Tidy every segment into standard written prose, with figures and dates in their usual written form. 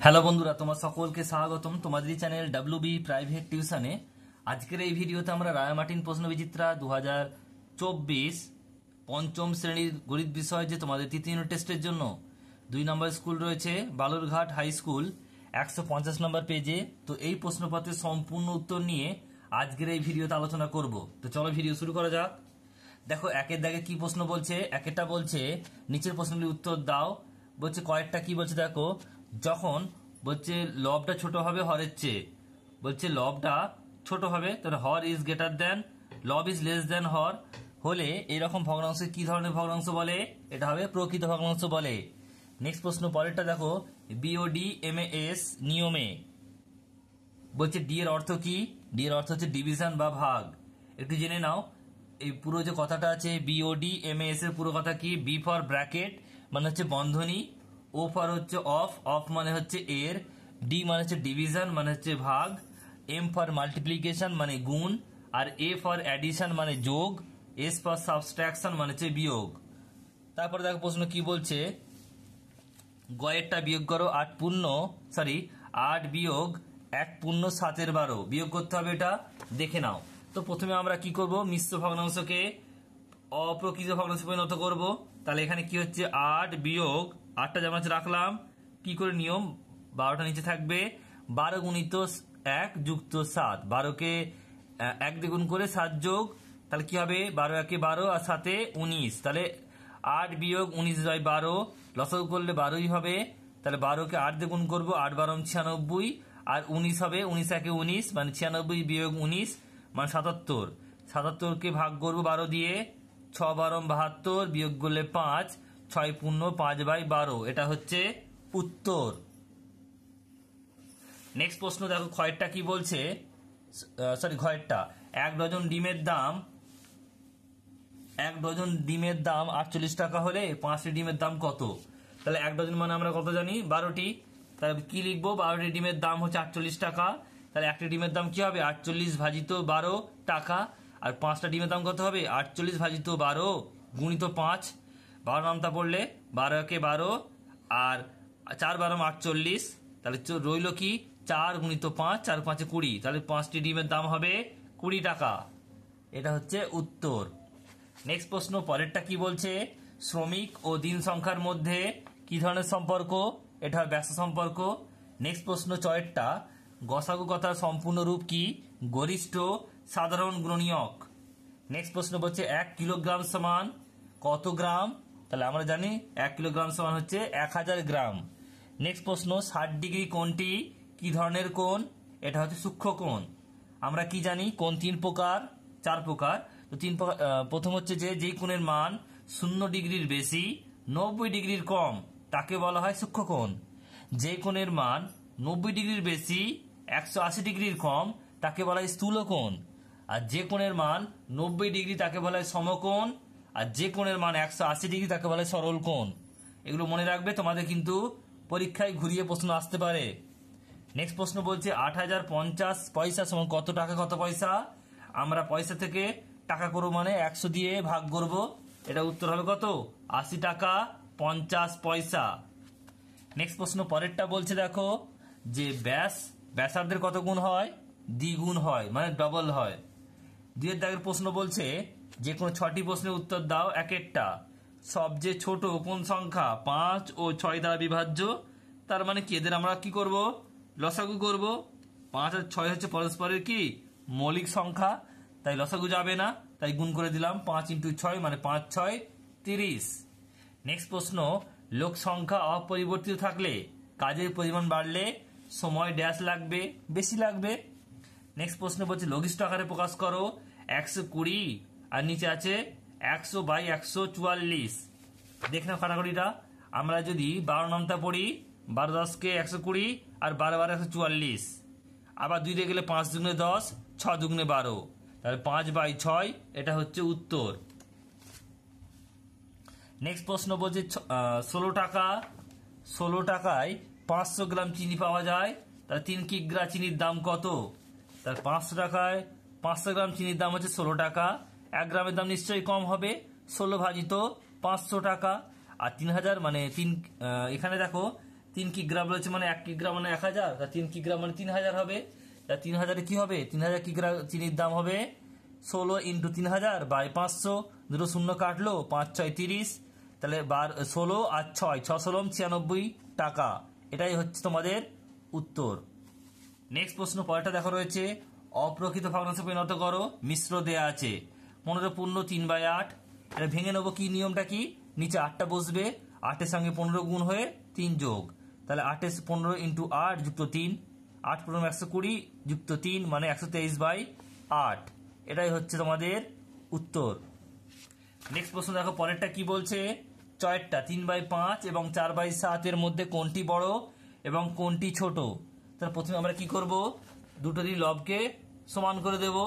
Hello বন্ধুরা, তোমার সকলকে স্বাগতম তোমাদের চ্যানেল ডাব্লিউবি প্রাইভেট টিউশনে। আজকের এই ভিডিওতে আমরা রায়মার্টিন প্রশ্নবিচিত্রা 2024 পঞ্চম শ্রেণীর গণিত বিষয় যে তোমাদের তৃতীয় ইউনিট টেস্টের জন্য 2 নম্বর স্কুল রয়েছে বালুরঘাট হাই স্কুল 150 নম্বর পেজে। তো এই প্রশ্নপত্রের সম্পূর্ণ উত্তর নিয়ে আজকের এই ভিডিওতে আলোচনা করব। তো চলো ভিডিও শুরু করা যাক। দেখো একের দাগে কি প্রশ্ন বলছে। একটা বলছে নিচের প্রশ্নগুলির উত্তর দাও। বলছে কয়েকটা কি বলছে দেখো, যখন বলছে লবটা ছোট হবে হরের চেয়ে, বলছে লবটা ছোট হবে তাহলে হর ইজ গ্রেটার দেন লব ইজ লেস দেন হর হলে এরকম ভগ্নাংশ কি ধরনের ভগ্নাংশ বলে? এটা হবে প্রকৃত ভগ্নাংশ বলে। নেক্সট প্রশ্ন পরেরটা দেখো, বিওডি এম এস নিয়মে বলছে ডি এর অর্থ কি? ডি এর অর্থ হচ্ছে ডিভিশন বা ভাগ। একটু জেনে নাও এই পুরো যে কথাটা আছে বিওডি এম এস এর পুরো কথা কি। বি ফর ব্র্যাকেট মানে হচ্ছে বন্ধনী, ও ফর হচ্ছে অফ, অফ মানে হচ্ছে এর, ডি মানে হচ্ছে ডিভিশন মানে হচ্ছে ভাগ, এম ফর মাল্টিপ্লিকেশন মানে গুণ, আর এ ফর অ্যাডিশন মানে যোগ, এস ফর সাবস্ট্রাকশন মানে হচ্ছে বিয়োগ। তারপরে দেখো প্রশ্ন কি বলছে, গয়েরটা বিয়োগ করো 8 বিয়োগ 1 পূর্ণ 7/12 বিয়োগ করতে হবে, এটা দেখে নাও। তো প্রথমে আমরা কি করব, মিশ্র ভগ্নাংশকে অপ্রকৃত ভগ্নাংশে পরিণত করব। তাহলে এখানে কি হচ্ছে 8 বিয়োগ 8টা যেমন আছে রাখলাম, কি করে নিয়ম 12টা নিচে থাকবে, 12 গুণিত 1 যুক্ত 7, 12কে 1 দিয়ে গুণ করে 7 যোগ, তাহলে কি হবে 12 একে 12 আর 7 19, তাহলে 8 বিয়োগ 19/12 লসাগু করলে 12ই হবে। তাহলে 12কে 8 দিয়ে গুণ করবো, 8 12 96 আর 19 হবে, 19 একে 19 মানে 96 বিয়োগ 19 মানে 77, 77কে ভাগ করবো 12 দিয়ে, 6 12 72 বিয়োগ করলে 5, 6 পূর্ণ 5/12, এটা হচ্ছে উত্তর। নেক্সট প্রশ্ন দেখো ক্ষয়েরটা কি বলছে, ঘয়েরটা 1 ডজন ডিমের দাম 48 টাকা হলে 5টি ডিমের দাম কত? তাহলে 1 ডজন মানে আমরা কত জানি 12টি, তাহলে কি লিখবো 12টি ডিমের দাম হচ্ছে 48 টাকা, তাহলে একটি ডিমের দাম কি হবে 48 ভাজিত 12 টাকা, আর 5টা ডিমের দাম কত হবে 48 ভাজিত 12 গুণিত 5, 12 নামতা পড়লে 12 একে 12 আর 4 12 48, তাহলে রইল কি 4 গুণিত 5, 4 5 20, তাহলে 5টি ডিমের দাম হবে 20 টাকা, এটা হচ্ছে উত্তর। নেক্সট প্রশ্ন পরেরটা কি বলছে, শ্রমিক ও দিন সংখ্যার মধ্যে কি ধরনের সম্পর্ক? এটা ব্যস্ত সম্পর্ক। নেক্সট প্রশ্ন চয়েরটা, গসাগু কথার সম্পূর্ণ রূপ কি? গরিষ্ঠ সাধারণ গুণনীয়ক। নেক্সট প্রশ্ন বলছে 1 কিলোগ্রাম সমান কত গ্রাম? তাহলে আমরা জানি 1 কিলোগ্রাম সমান হচ্ছে 1000 গ্রাম। নেক্সট প্রশ্ন 60 ডিগ্রি কোণটি কি ধরনের কোণ? এটা হচ্ছে সূক্ষ্ম কোণ। আমরা কি জানি কোণ 3 প্রকার 4 প্রকার। তো 3 প্রকার, প্রথম হচ্ছে যেই কোণের মান 0 ডিগ্রির বেশি 90 ডিগ্রির কম তাকে বলা হয় সূক্ষ্ম কোণ। যে কোণের মান 90 ডিগ্রির বেশি 180 ডিগ্রির কম তাকে বলা হয় স্থূল কোণ। আর যে কোণের মান 90 ডিগ্রি তাকে বলা হয় সমকোণ, আর যে কোণের মান 180 ডিগ্রি তাকে বলা হয় সরল কোণ। এগুলো মনে রাখবে, তোমাদের কিন্তু পরীক্ষায় ঘুরিয়ে প্রশ্ন আসতে পারে। নেক্সট প্রশ্ন বলছে 8050 পয়সা সমান কত টাকা কত পয়সা? আমরা পয়সা থেকে টাকা করবো মানে 100 দিয়ে ভাগ করব, এটা উত্তর হবে কত 80 টাকা 50 পয়সা। নেক্সট প্রশ্ন পরেরটা বলছে দেখো যে ব্যাসার্ধের কত গুণ হয়? দ্বিগুণ হয় মানে ডবল হয়। 2 এর দাগের প্রশ্ন বলছে যে কোনো 6টি প্রশ্নের উত্তর দাও এক একটা। সবচেয়ে ছোট কোন সংখ্যা 5 ও 6 দ্বারা বিভাজ্য? তার মানে কি এদের আমরা কি করব লসাগু করব। 5 আর 6 হচ্ছে পরস্পরের কি মৌলিক সংখ্যা, তাই লসাগু যাবে না, তাই গুণ করে দিলাম 5 × 6 মানে 5 6 30। নেক্সট প্রশ্ন, লোক সংখ্যা অপরিবর্তিত থাকলে কাজের পরিমাণ বাড়লে সময় ড্যাশ লাগবে বেশি লাগবে। নেক্সট প্রশ্ন বলছে লঘিষ্ঠ আকারে প্রকাশ করো 120 আর নিচে আছে 100/144। দেখে নাও কাটাকুটিটা, আমরা যদি 12 নামতা পড়ি 12 10কে 120 আর 12 12 144, আবার 2 দিয়ে গেলে 5 দুগুণে 10 6 দুগুণে 12, তাহলে 5/6 এটা হচ্ছে উত্তর। নেক্সট প্রশ্ন বলছে 16 টাকায় 500 গ্রাম চিনি পাওয়া যায়, তাহলে 3 কিগ্রা চিনির দাম কত? তাহলে 500 টাকায় 500 গ্রাম চিনির দাম হচ্ছে 16 টাকা, 1 গ্রামের দাম নিশ্চয়ই কম হবে, 16 ভাজিত 500 টাকা, আর 3000 মানে এখানে দেখো 3 কিগ্রা বলেছে মানে 1 কিগ্রা মানে 1000, 3 কিগ্রা মানে 3000 হবে। 3000 কি হবে, 3000 কিগ্রা চিনির দাম হবে 16 × 3000 বাই 500, দুটো শূন্য কাটলো, 5 6 30, তাহলে 16 আর 6 96 টাকা। এটাই হচ্ছে তোমাদের উত্তর। নেক্সট প্রশ্ন পরেরটা দেখো রয়েছে, অপ্রকৃত ভগ্নাংশে পরিণত করো, মিশ্র দেয়া আছে 15 পূর্ণ 3/8। এটা ভেঙে নেবো, কি নিয়মটা কি, নিচে 8টা বসবে, 8-এর সঙ্গে 15 গুণ হয়ে 3 যোগ, তাহলে 15 × 8 যুক্ত 3, 8 × 120 যুক্ত 3 মানে 123/8। এটাই হচ্ছে তোমাদের উত্তর। নেক্সট প্রশ্ন দেখো পরেরটা কি বলছে, চয়েরটা 3/5 এবং 4/7 এর মধ্যে কোনটি বড় এবং কোনটি ছোট। তাহলে প্রথমে আমরা কি করব, দুটোরই লবকে সমান করে দেব।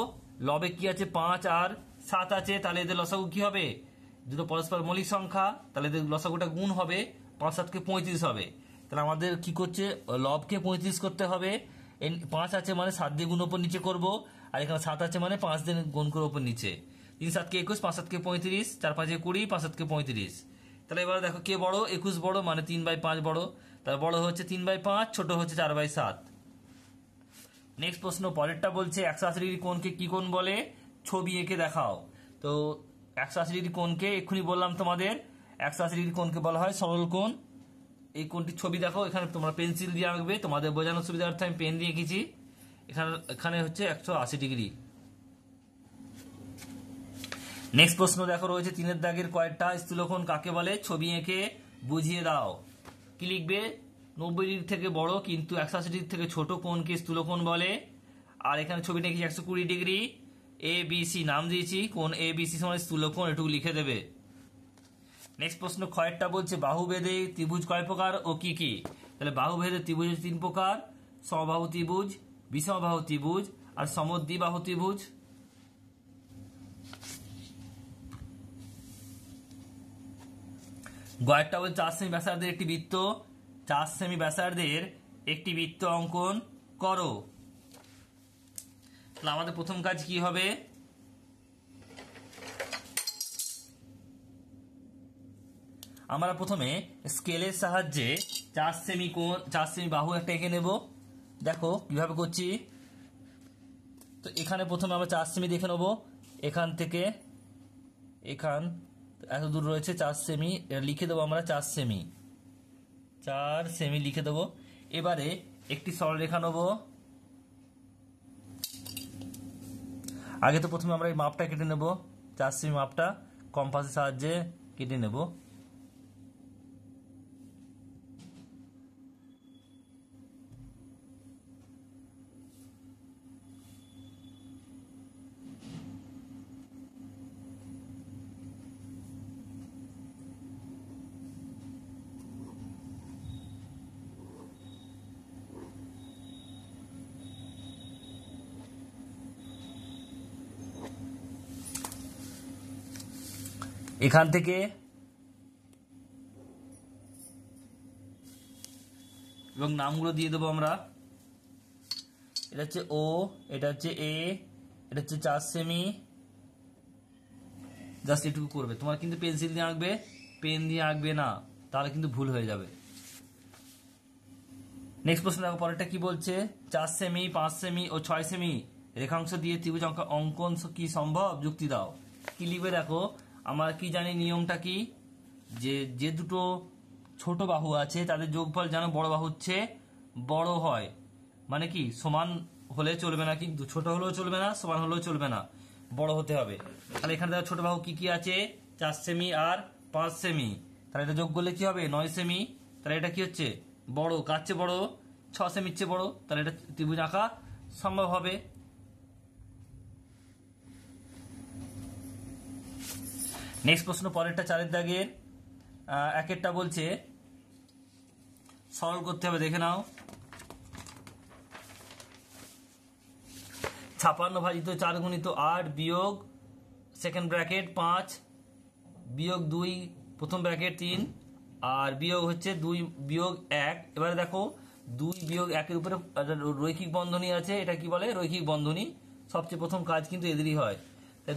লবে কি আছে, 5 আর 7 আছে, তাহলে এদের লসাগু কি হবে, দুটো পরস্পর মৌলিক সংখ্যা, তাহলে এদের লসাগুটা গুণ হবে, 5 7 কে 35 হবে। তাহলে আমাদের কি করছে, লবকে 35 করতে হবে, 5 আছে মানে 7 দিয়ে গুণ উপর নিচে করব, আর এখানে 7 আছে মানে 5 দিয়ে গুণ করে উপর নিচে, 3 7 কে 21, 5 7 কে 35, 4 5 20, 5 7 কে 35। তাহলে এবার দেখো কে বড়, 21 বড়, মানে 3/5 বড়, তাহলে বড় হচ্ছে 3/5, ছোট হচ্ছে 4/7। নেক্সট প্রশ্ন পরেরটা বলছে 180 ডিগ্রি কোণকে কি কোণ বলে, ছবি এঁকে দেখাও। তো 180 ডিগ্রি কোণকে এক্ষুনি বললাম তোমাদের, 180 ডিগ্রি কোণকে বলা হয় সরল কোণ। এই কোণটির ছবি দেখো, এখানে তোমরা পেন্সিল দিয়ে আঁকবে, তোমাদের বোঝানোর সুবিধার্থে আমি পেন দিয়ে এঁকেছি। এখানে হচ্ছে 180 ডিগ্রি। নেক্সট প্রশ্ন দেখো রয়েছে, 3-এর দাগের কয়েকটা স্থূলকোণ কাকে বলে, ছবি এঁকে বুঝিয়ে দাও। কি লিখবে, 90 ডিগ্রি থেকে বড় কিন্তু 180 ডিগ্রি থেকে ছোট কোণকে স্থূলকোণ বলে। আর এখানে ছবিটা কি 120 ডিগ্রি, ABC নাম দিয়েছি, কোণ ABC সমান স্থূলকোণ, এটুকু লিখে দেবে। নেক্সট প্রশ্ন ক্ষয়েরটা বলছে, বাহুভেদে ত্রিভুজ কয় প্রকার ও কি কি। তাহলে বাহুভেদে ত্রিভুজ 3 প্রকার, সমবাহু ত্রিভুজ, বিষমবাহু ত্রিভুজ আর সমদ্বিবাহু ত্রিভুজ। গয়েরটা বলছে 4 সেমি ব্যাসার্ধের একটি বৃত্ত, 4 সেমি ব্যাসার্ধের একটি বৃত্ত অঙ্কন করো। তাহলে আমাদের প্রথম কাজ কি হবে, আমরা প্রথমে স্কেলের সাহায্যে 4 সেমি বাহু একটা এঁকে নেব। দেখো কিভাবে করছি, তো এখানে প্রথমে আমরা 4 সেমি দেখে নেব, এখান থেকে এখান এত দূর রয়েছে 4 সেমি, লিখে দেবো আমরা 4 সেমি লিখে দেবো। এবারে একটি সরলরেখা নেব, আগে তো প্রথমে আমরা এই মাপটা কেটে নেব, 4 সেমি মাপটা কম্পাসের সাহায্যে কেটে নেব। এখান থেকে এবং নামগুলো দিয়ে দেবো আমরা, এটা হচ্ছে ও, এটা হচ্ছে এ, এটা হচ্ছে 4 সেমি। জাস্ট এটুকু করবে, তোমার কিন্তু পেন্সিল দিয়ে আঁকবে, পেন দিয়ে আঁকবে না, তাহলে কিন্তু ভুল হয়ে যাবে। নেক্সট প্রশ্ন দেখো পরেরটা কি বলছে, 4 সেমি 5 সেমি ও 6 সেমি রেখাংশ দিয়ে ত্রিভুজ অঙ্কন কি সম্ভব, যুক্তি দাও। কি লিখবে দেখো, আমরা কি জানি নিয়মটা কি, যে দুটো ছোট বাহু আছে তাদের যোগফল যেন বড় বাহুর চেয়ে বড় হয়, মানে কি সমান হলে চলবে না, কিন্তু ছোট হলেও চলবে না, সমান হলেও চলবে না, বড় হতে হবে। তাহলে এখানে দেখো ছোট বাহু কি কি আছে, 4 সেমি আর 5 সেমি, তাহলে এটা যোগ করলে কি হবে 9 সেমি। তাহলে এটা কি হচ্ছে বড়, কার চেয়ে বড়, 6 সেমির চেয়ে বড়, তাহলে এটা ত্রিভুজ আঁকা সম্ভব হবে। নেক্সট প্রশ্ন পরেরটা 4-এর দাগের 1-এরটা বলছে সরল করতে হবে, দেখে নাও। 56 ভাজিত 4 গুণিত 8 বিয়োগ সেকেন্ড ব্র্যাকেট 5 বিয়োগ 2 প্রথম ব্র্যাকেট 3 আর বিয়োগ হচ্ছে 2 বিয়োগ 1। এবারে দেখো 2 বিয়োগ 1-এর উপরে রৈখিক বন্ধনী আছে, এটা কি বলে রৈখিক বন্ধনী। সবচেয়ে প্রথম কাজ কিন্তু এদেরই হয়।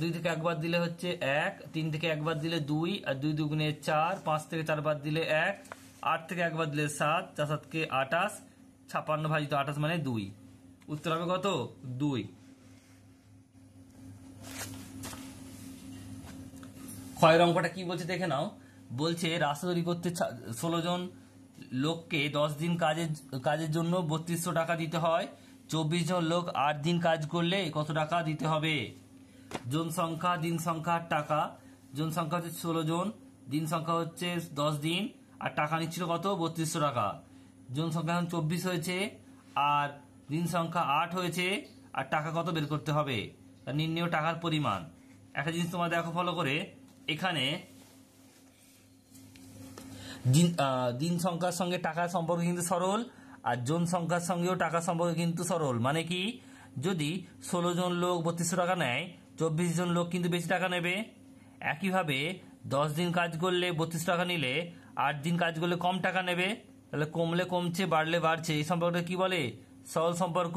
2 থেকে 1 বাদ দিলে হচ্ছে 1, 3 থেকে 1 বাদ দিলে 2 আর 2 দুগুণে 4, 5 থেকে 4 বাদ দিলে 1 8 থেকে 1 বাদ দিলে 7, 4 7 কে 28, 56 ভাজিত 28 মানে 2। উত্তর হবে কত? 2। ক্ষয়ের অঙ্কটা কি বলছে দেখে নাও। বলছে রাস্তা তৈরি করতে 16 জন লোককে 10 দিন কাজের জন্য 3200 টাকা দিতে হয়। 24 জন লোক 8 দিন কাজ করলে কত টাকা দিতে হবে? জন সংখ্যা, দিন সংখ্যা, টাকা। জন সংখ্যা হচ্ছে 16 জন, দিন সংখ্যা হচ্ছে 10 দিন, আর টাকা নিচ্ছিল কত? 3200 টাকা। জন সংখ্যা এখন 24 হয়েছে, আর দিন সংখ্যা 8 হয়েছে, আর টাকা কত বের করতে হবে? নির্ণেয় টাকার পরিমাণ। একটা জিনিস তোমরা দেখো ফলো করে, এখানে দিন সংখ্যার সঙ্গে টাকার সম্পর্ক কিন্তু সরল, আর জন সংখ্যার সঙ্গেও টাকার সম্পর্ক কিন্তু সরল। মানে কি, যদি 16 জন লোক 3200 টাকা নেয়, 24 জন লোক কিন্তু বেশি টাকা নেবে। একইভাবে 10 দিন কাজ করলে 32 টাকা নিলে 8 দিন কাজ করলে কম টাকা নেবে। তাহলে কমলে কমছে, বাড়লে বাড়ছে, এই সম্পর্কটা কি বলে? সরল সম্পর্ক।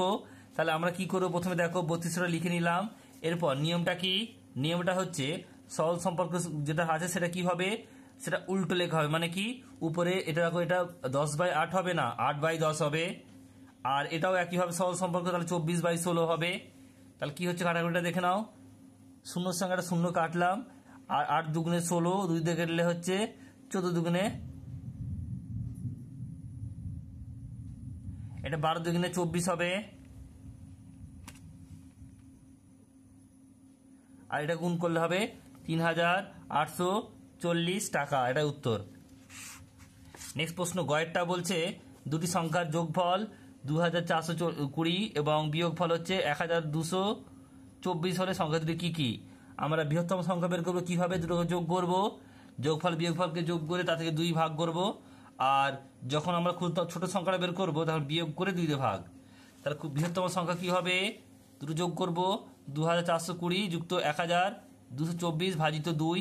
তাহলে আমরা কি করবো? প্রথমে দেখো 3200 লিখে নিলাম। এরপর নিয়মটা কি? নিয়মটা হচ্ছে সরল সম্পর্ক যেটা আছে সেটা কি হবে? সেটা উল্টো লেখা হবে। মানে কি, উপরে এটা দেখো, এটা 10/8 হবে না, 8/10 হবে। আর এটাও একইভাবে সরল সম্পর্ক, তাহলে 24/16 হবে। তাহলে কি হচ্ছে কাটাকুটিটা দেখে নাও। শূন্যর সঙ্গে একটা শূন্য কাটলাম, আর 8 দুগুণে 16, 2 দিয়ে কাটলে হচ্ছে 14 দুগুণে, এটা 12 দুগুণে 24 হবে। আর এটা গুণ করলে হবে 3840 টাকা। এটা উত্তর। নেক্সট প্রশ্ন গয়েরটা বলছে দুটি সংখ্যার যোগফল 2420 এবং বিয়োগফল হচ্ছে 1224 হলে সংখ্যা দুটি কি কি? আমরা বৃহত্তম সংখ্যা বের করবো কিভাবে? দুটোকে যোগ করব, যোগফল বিয়োগফলকে যোগ করে তা থেকে 2 ভাগ করব। আর যখন আমরা ছোট সংখ্যাটা বের করবো তখন বিয়োগ করে 2 দিয়ে ভাগ। তাহলে বৃহত্তম সংখ্যা কি হবে? দুটো যোগ করব, 2420 যুক্ত 1224 ভাজিত 2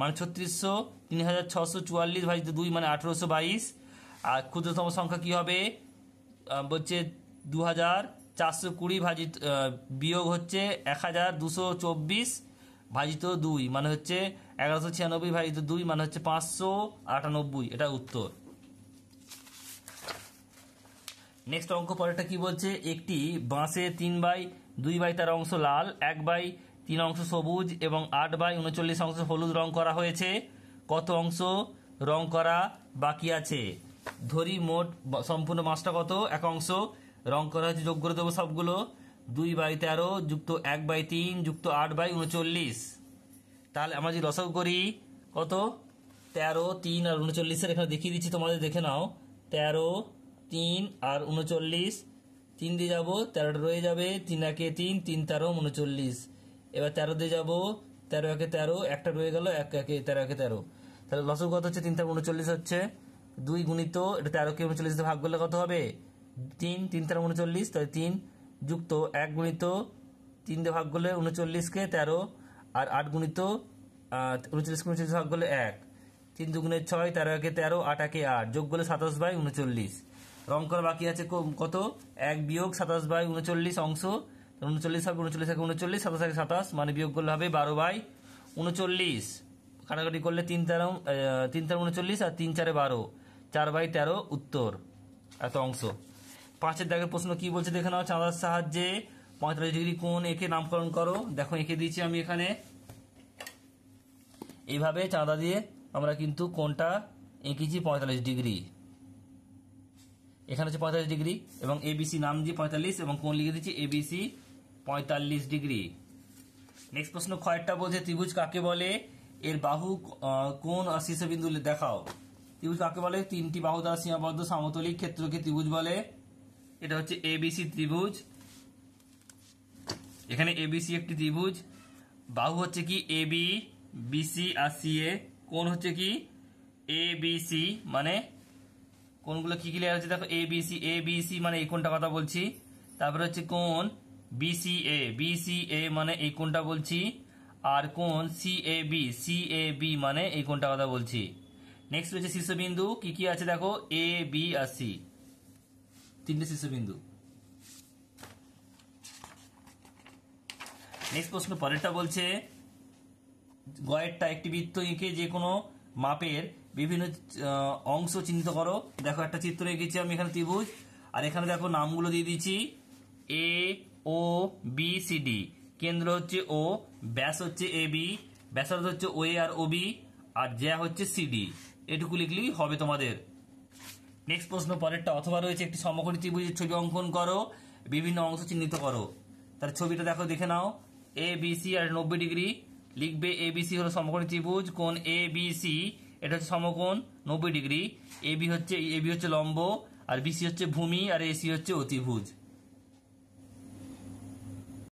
মানে 3600, 3644 ভাজিত 2 মানে 1822। আর ক্ষুদ্রতম সংখ্যা কি হবে? বলছে 2420 ভাজিত বিয়োগ হচ্ছে 1224 ভাজিত 2 মানে হচ্ছে 1196 ভাজিত 2 মানে হচ্ছে 598। এটা উত্তর। নেক্সট অঙ্ক পরেরটা কি বলছে? একটি বাঁশে 3/2 তার অংশ লাল, 1/3 অংশ সবুজ এবং 8/39 অংশ হলুদ রং করা হয়েছে। কত অংশ রং করা বাকি আছে? ধরি মোট সম্পূর্ণ বাঁশটা কত? 1 অংশ। রং করা হয়েছে, যোগ করে দেবো সবগুলো। 2/13 যুক্ত 1/3 যুক্ত 8/39। তাহলে আমরা যদি লসাগু করি, কত? 13, 3 আর 39। এখানে দেখিয়ে দিচ্ছি, তোমাদের দেখে নাও। 13, 3 আর 39, 3 দিয়ে যাবো, 13টা রয়ে যাবে। 3 একে 3, 3 13 39। এবার 13 দিয়ে যাবো, 13 একে 13, একটা রয়ে গেল, 1 একে 13 একে 13। তাহলে লসাগু কত হচ্ছে? 3 13 39 হচ্ছে। 2 গুণিত এটা 13কে 39 দিয়ে ভাগ করলে কত হবে? 3, 3 13 39। তাহলে 3 যুক্ত 1 গুণিত 3 দিয়ে ভাগ করলে 39কে 13, আর 8 গুণিত 39কে 39 ভাগ করলে 1। 3 দুগুণে 6, 13 একে 13, 8 একে 8, যোগ করলে 27/39। রং করা বাকি আছে কত? 1 বিয়োগ 27/39 অংশ। 39 হবে, 39 একে 39, 27 একে 27 মানে বিয়োগ করলে হবে 12/39। কাটাকাটি করলে 3 13 39 আর 3 4 12, 4/13 উত্তর। এত অংশ। 5-এর দাগের প্রশ্ন কি বলছে দেখে নাও। চাঁদার সাহায্যে 45 ডিগ্রি কোণ এঁকে নামকরণ করো। দেখো এঁকে দিয়েছি আমি এখানে। এইভাবে চাঁদা দিয়ে আমরা কিন্তু কোণটা এঁকেছি 45 ডিগ্রি। এখানে হচ্ছে 45 ডিগ্রি এবং এবিসি নাম দিয়ে 45 এবং কোণ লিখে দিচ্ছি এবিসি 45 ডিগ্রি। নেক্সট প্রশ্ন ক্ষয়েরটা বলছে ত্রিভুজ কাকে বলে? এর বাহু কোণ আর শীর্ষবিন্দু দেখাও। ত্রিভুজ কাকে বলে? 3টি বাহু দ্বারা সীমাবদ্ধ সমতলিক ক্ষেত্রকে ত্রিভুজ বলে। এটা হচ্ছে এবিসি ত্রিভুজ। এখানে এবিসি একটি ত্রিভুজ। বাহু হচ্ছে কি এবি, বিসি আর সিএ। কোণ হচ্ছে কি এবিসি। মানে কোণগুলো কি ক্লিয়ার হচ্ছে দেখো। এবিসি, এবিসি মানে এই কোণটা কথা বলছি। তারপরে হচ্ছে কোণ বিসিএ, বিসিএ মানে এই কোণটা বলছি। আর কোণ সিএবি, সিএবি মানে এই কোণটা কথা বলছি। নেক্সট হচ্ছে শীর্ষবিন্দু কি কি আছে দেখো। এ, বি আর সি, 3টে শীর্ষবিন্দু। নেক্সট প্রশ্ন পরেরটা বলছে গয়েরটা একটি বৃত্ত এঁকে যে কোনো মাপের বিভিন্ন অংশ চিহ্নিত করো। দেখো একটা চিত্র এঁকেছি আমি এখানে ত্রিভুজ, আর এখানে দেখো নামগুলো দিয়ে দিচ্ছি এ ও বি সি ডি। কেন্দ্র হচ্ছে ও, ব্যাস হচ্ছে এ বি, ব্যাসার্ধ হচ্ছে ও এ আর ও বি, আর জ্যা হচ্ছে সিডি। এটুকু লিখলেই হবে তোমাদের। নেক্সট প্রশ্ন পরেরটা, অথবা রয়েছে একটি সমকোণী ত্রিভুজের ছবি অঙ্কন করো, বিভিন্ন অংশ চিহ্নিত করো। তার ছবিটা দেখো, দেখে নাও। A B C R 90 degree. লিখবে এ বি সি হলো সমকোণী ত্রিভুজ, কোণ এ বি সি এটা হচ্ছে সমকোণ 90 ডিগ্রি। এ বি হচ্ছে লম্ব, আর বিসি হচ্ছে ভূমি, আর এসি হচ্ছে অতিভুজ।